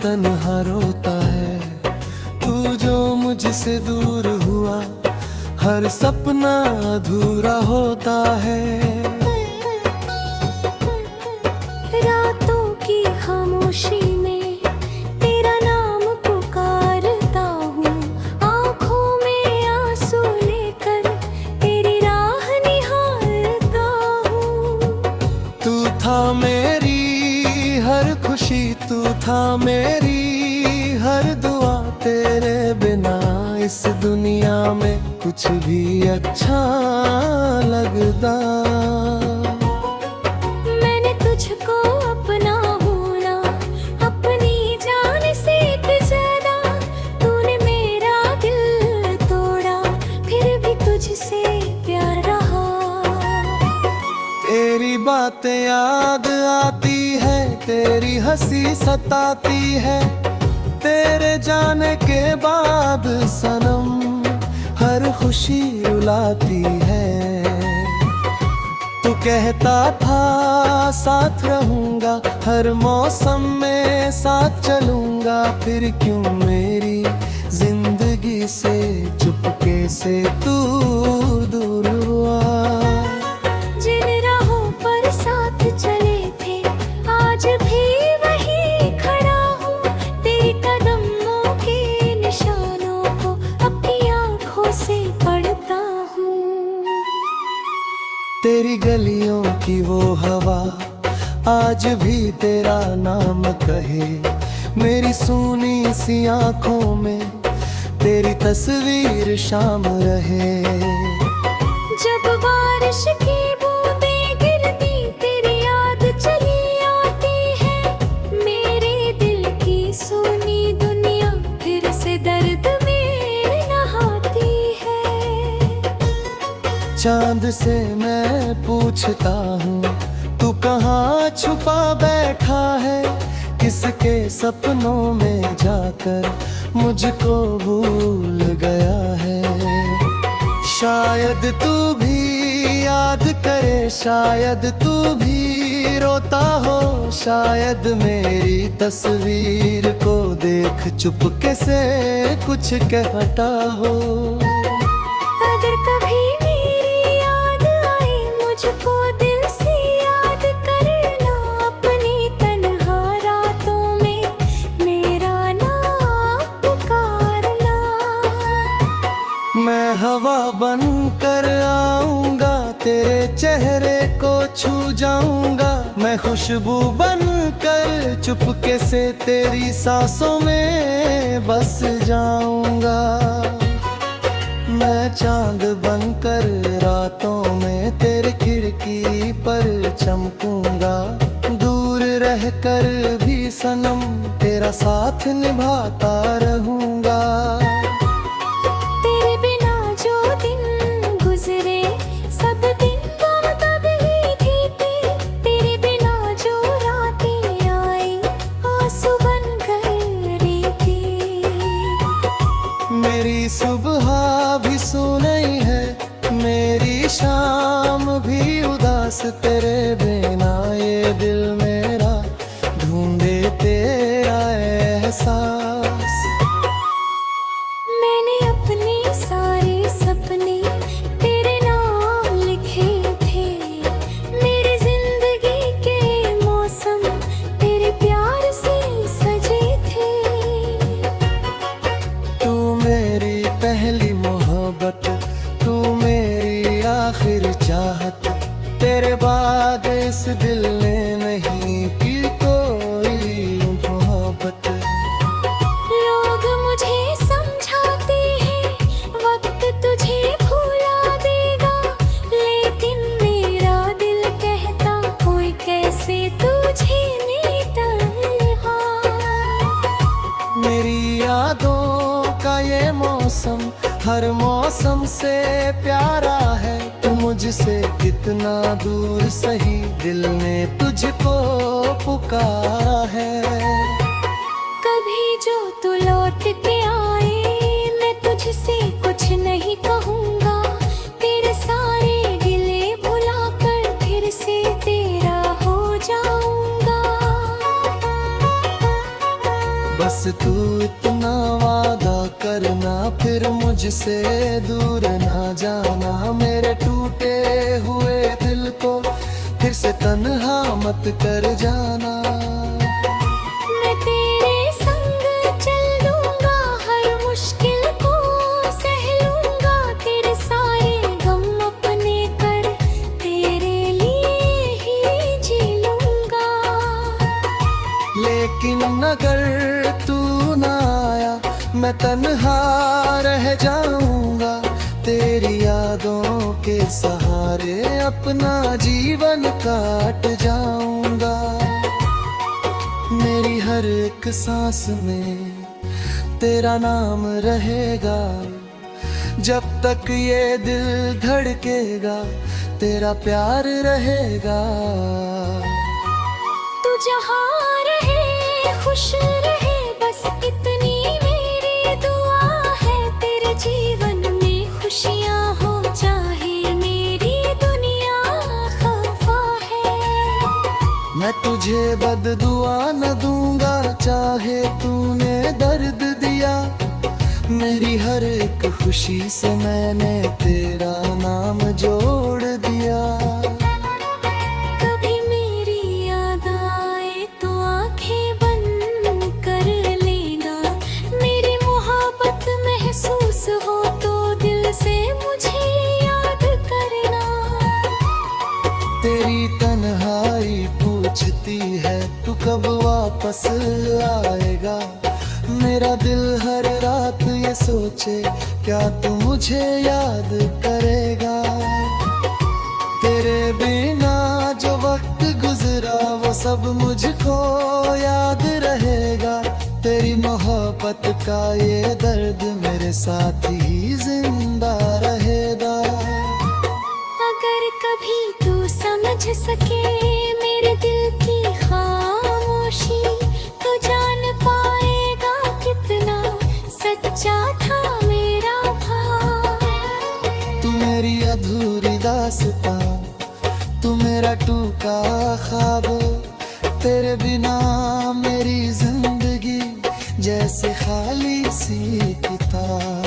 तन्हा रोता है। तू जो मुझसे दूर हुआ, हर सपना अधूरा होता है। रातों की खामोशी में तेरा नाम पुकारता हूँ, आँखों में आंसू लेकर तेरी राह निहारता हूँ। तू था मेरी हर खुशी, तू था मेरी हर दुआ। तेरे बिना इस दुनिया में कुछ भी अच्छा लगता। मैंने तुझको अपना होना अपनी जान से ज्यादा, तूने मेरा दिल तोड़ा फिर भी तुझसे प्यार रहा। तेरी बातें याद आती है, तेरी हंसी सताती है। तेरे जाने के बाद सनम हर खुशी रुलाती है। तू कहता था साथ रहूंगा, हर मौसम में साथ चलूंगा। फिर क्यों मेरी जिंदगी से चुपके से तू दूर हुआ। जिन राहों पर साथ चले थे आज भी वही खड़ा हूँ, तेरे कदमों के निशानों को अपनी आँखों से पढ़ता हूँ। तेरी गलियों की वो हवा आज भी तेरा नाम कहे। मेरी सूनी सी आँखों में तेरी तस्वीर शाम रहे। जब बारिश की बूंदें गिरती तेरी याद चली आती है, मेरे दिल की सूनी दुनिया फिर से दर्द में नहाती है। चांद से मैं पूछता हूँ, तू कहाँ छुपा बैठा है। किसके सपनों में जाकर मुझको भूल गया है। शायद तू भी याद करे, शायद तू भी रोता हो। शायद मेरी तस्वीर को देख चुपके से कुछ कहता हो। अगर कभी मेरी याद आए मुझको दिल से याद करना, अपनी तन्हा रातों में मेरा नाम पुकारना। मैं हवा बन कर आऊंगा, तेरे चेहरे को छू जाऊंगा। मैं खुशबू बन कर चुपके से तेरी सांसों में बस जाऊंगा। मैं चांद बनकर रातों में तेरे खिड़की पर चमकूंगा। दूर रहकर भी सनम तेरा साथ निभाता रहूंगा। तेरे बिना जो दिन गुजरे सब दिन गम तब ही थी। तेरे बिना जो रातें आई आंसू बन गए थी। मेरी सुबह भी सुनई है, मेरी शाम भी उदास। तेरे बिना ये दिल मेरा ढूंढे तेरा एहसास। मैंने अपने सारे सपने तेरे नाम लिखे थे, मेरी जिंदगी के मौसम तेरे प्यार से सजे थे। तू मेरी पहली मोहब्बत, तू मेरी आखिर चाहत। तेरे बाद इस दिल ने नहीं की कोई मोहब्बत। लोग मुझे समझाते हैं वक्त तुझे भुला देगा, लेकिन मेरा दिल कहता कोई कैसे तुझे मिटा। मेरी यादों का ये मौसम हर मौसम से प्यारा है। तू मुझसे कितना दूर सही, दिल ने तुझको पुकारा है। कभी जो तू लौट के आए मैं तुझसे कुछ नहीं कहूँगा, तेरे सारे गिले भुलाकर फिर से तेरा हो जाऊंगा। मुझसे दूर ना जाना, मेरे टूटे हुए दिल को फिर से तन्हा मत कर जाना। मैं तेरे संग चल दूंगा, हर मुश्किल को सह लूंगा, तेरे सारे गम अपने कर तेरे लिए ही जी लूंगा। लेकिन अगर तू ना आया मैं तन्हा रह जाऊंगा, तेरी यादों के सहारे अपना जीवन काट जाऊंगा। मेरी हर एक सांस में तेरा नाम रहेगा, जब तक ये दिल धड़केगा तेरा प्यार रहेगा। तू जहाँ रहे खुश रहे, बस इतनी मेरी दुआ है। तेरे जीवन में खुशियाँ हो, चाहे मेरी दुनिया खफा है। मैं तुझे बददुआ न दूंगा, चाहे तूने दर्द दिया। मेरी हर एक खुशी से मैंने तेरा नाम जोड़ दिया। कभी मेरी याद आए तो आंखें बंद कर लेना, मेरी मोहब्बत महसूस हो तो दिल से मुझे याद करना। तेरी तन्हाई पूछती है तू कब वापस आएगा, मेरा दिल हर रात ये सोचे क्या तू मुझे याद करेगा। तेरे बिना जो वक्त गुजरा वो सब मुझको याद रहेगा, तेरी मोहब्बत का ये दर्द मेरे साथ ही जिंदा रहेगा। अगर कभी तू समझ सके मेरे दिल की खामोशी, तो जान पाएगा कितना सच्चा था मेरा भाव। तू मेरी अधूरी दास्तां, तू मेरा टूटा ख्वाब, तेरे बिना मेरी जिंदगी जैसे खाली सी किताब।